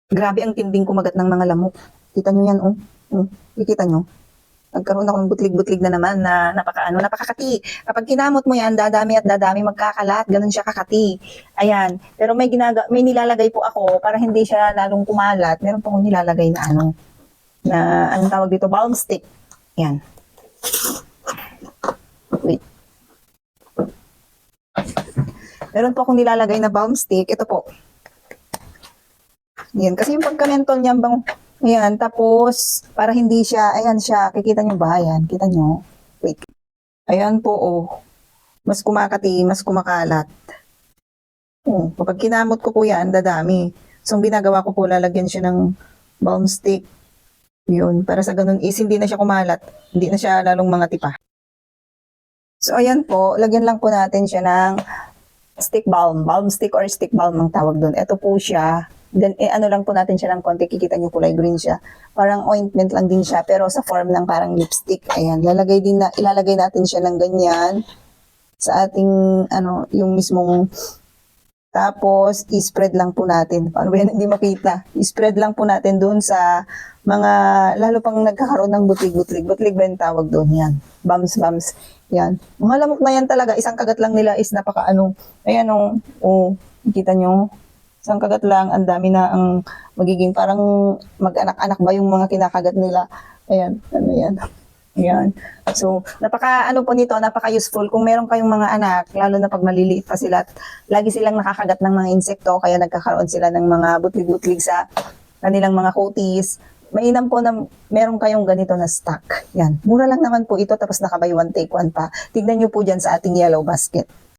Grabe ang tinding kumagat ng mga lamok. Kita nyo yan, oh. Kikita nyo? Nagkaroon ako ng butlig-butlig na naman na napakakati. Kapag kinamot mo yan, dadami at dadami magkakalat. Ganun siya kakati. Ayan. Pero may nilalagay po ako para hindi siya lalong kumalat. Meron po akong nilalagay na anong tawag dito? Balm stick. Ayan. Wait. Meron po akong nilalagay na balm stick. Ito po. Yan. Kasi yung pagka-mentol niya, ayan. Tapos, para hindi siya, ayan siya. Kikita nyo ba? Ayan. Kita nyo? Wait. Ayan po, oh. Mas kumakati, mas kumakalat. Oh, kapag kinamot ko po yan, dadami. So, ang ginagawa ko po, lalagyan siya ng balm stick. Yun. Para sa ganun is, hindi na siya kumalat. Hindi na siya lalong mga tipa. So, ayan po. Lagyan lang po natin siya ng stick balm. Balm stick or stick balm ang tawag doon. Ito po siya. Then, ano lang po natin siya ng konti. Kikita nyo kulay green siya. Parang ointment lang din siya. Pero sa form ng parang lipstick. Ayan. Ilalagay natin siya ng ganyan. Sa ating, yung mismong. Tapos, i-spread lang po natin. Paano ba yan? Hindi makita. I-spread lang po natin doon sa mga, lalo pang nagkakaroon ng butlig-butlig. Butlig ba yung tawag doon? Yan. Bums. Yan. Mga lamok na yan talaga. Isang kagat lang nila is ayan oh. Kita nyo? Isang kagat lang, ang dami na ang magiging parang mag-anak-anak ba yung mga kinakagat nila. Ayan, yan. Ayan. So, napaka-useful kung meron kayong mga anak, lalo na pag maliliit pa sila, lagi silang nakakagat ng mga insekto, kaya nagkakaroon sila ng mga butlig-butlig sa kanilang mga kutis. Mainam po na meron kayong ganito na stock. Yan. Mura lang naman po ito, tapos naka-buy one take one pa. Tignan nyo po dyan sa ating yellow basket.